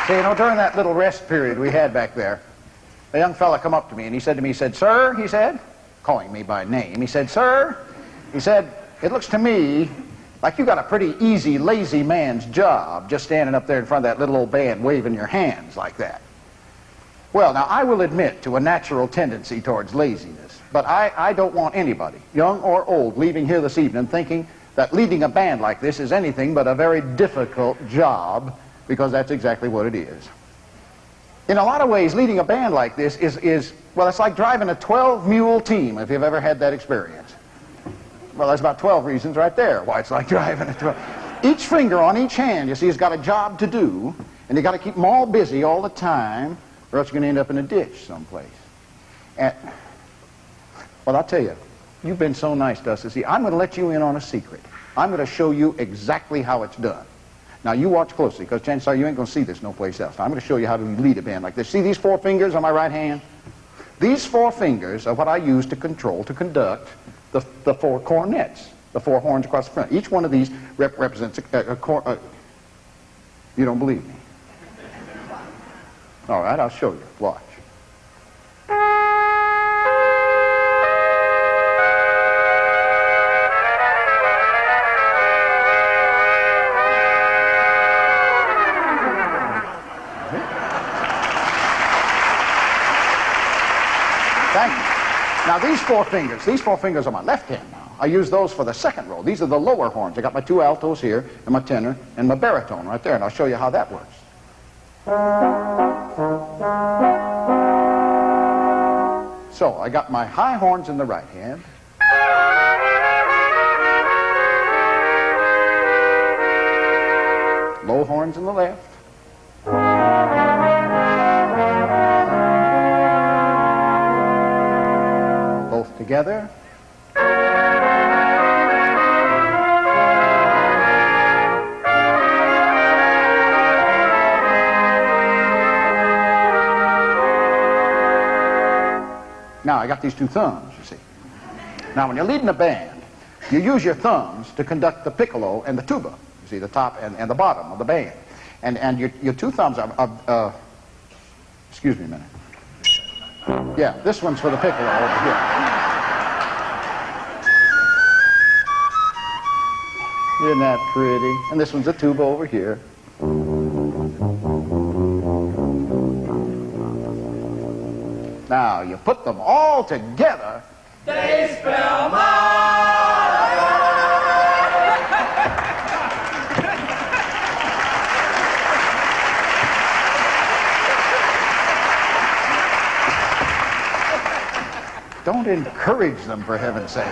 See, you know, during that little rest period we had back there, a young fella come up to me and he said to me, he said, "Sir," he said, calling me by name, he said, "Sir," he said, "it looks to me like you got a pretty easy, lazy man's job just standing up there in front of that little old band waving your hands like that." Well, now, I will admit to a natural tendency towards laziness, but I don't want anybody, young or old, leaving here this evening thinking that leading a band like this is anything but a very difficult job, because that's exactly what it is. In a lot of ways, leading a band like this is well, it's like driving a 12-mule team, if you've ever had that experience. Well, there's about 12 reasons right there why it's like driving a 12. Each finger on each hand, you see, has got a job to do, and you got to keep them all busy all the time, or else you're going to end up in a ditch someplace. And, well, I'll tell you, you've been so nice to us this evening. I'm going to let you in on a secret. I'm going to show you exactly how it's done. Now, you watch closely, because chances are you ain't going to see this no place else. Now, I'm going to show you how to lead a band like this. See these 4 fingers on my right hand? These 4 fingers are what I use to conduct the 4 cornets, the 4 horns across the front. Each one of these represents a you don't believe me? All right, I'll show you. Watch. Thank you. Now, these 4 fingers on my left hand now, I use those for the second row. These are the lower horns. I got my 2 altos here, and my tenor, and my baritone right there, and I'll show you how that works. So, I got my high horns in the right hand. Low horns in the left. Both together. Now, I got these 2 thumbs, you see. Now, when you're leading a band, you use your thumbs to conduct the piccolo and the tuba. You see, the top and the bottom of the band. And your 2 thumbs are excuse me a minute. Yeah, this one's for the piccolo over here. Isn't that pretty? And this one's a tuba over here. Now, you put them all together. They spell Don't encourage them, for heaven's sakes.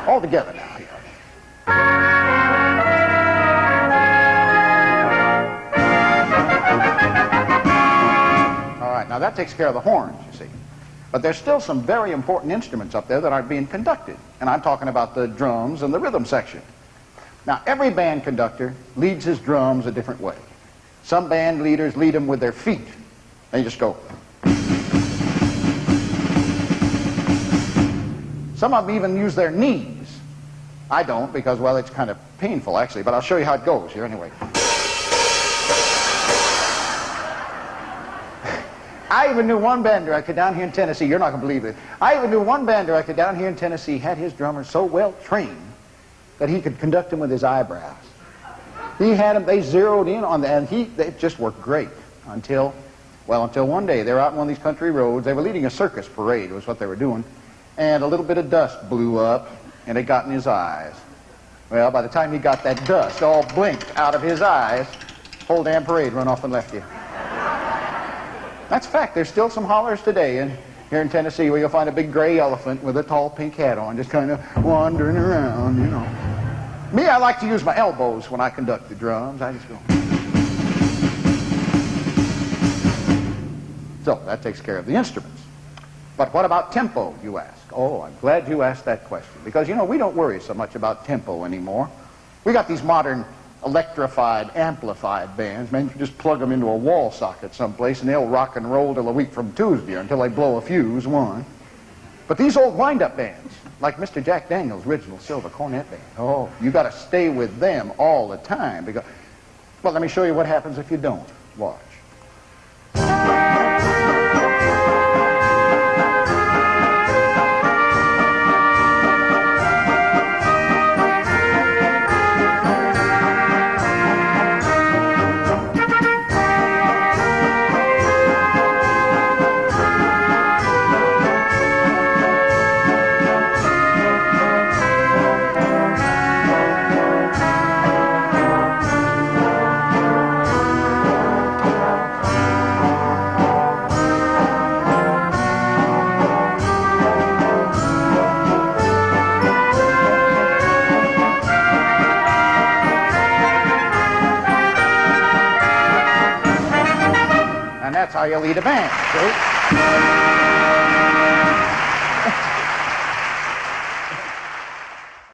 All together now. Here. All right, now that takes care of the horns, you see. But there's still some very important instruments up there that aren't being conducted. And I'm talking about the drums and the rhythm section. Now, every band conductor leads his drums a different way. Some band leaders lead them with their feet. They just go. Some of them even use their knees. I don't, because, well, it's kind of painful, actually, but I'll show you how it goes here anyway. I even knew one band director down here in Tennessee, you're not going to believe it. I even knew one band director down here in Tennessee had his drummer so well trained that he could conduct them with his eyebrows. He had them, they zeroed in on that, and it just worked great until one day they were out on one of these country roads. They were leading a circus parade, was what they were doing. And a little bit of dust blew up, and it got in his eyes. Well, by the time he got that dust all blinked out of his eyes, whole damn parade run off and left you. That's a fact. There's still some hollers today here in Tennessee where you'll find a big gray elephant with a tall pink hat on, just kind of wandering around, you know. Me, I like to use my elbows when I conduct the drums. I just go. So that takes care of the instruments. But what about tempo, you ask? Oh, I'm glad you asked that question. Because, you know, we don't worry so much about tempo anymore. We got these modern electrified, amplified bands. Man, you just plug them into a wall socket someplace and they'll rock and roll till a week from Tuesday or until they blow a fuse, one. But these old wind-up bands, like Mr. Jack Daniel's original silver cornet band, oh, you got to stay with them all the time. Because, well, let me show you what happens if you don't. Watch. That's how you lead a band, see?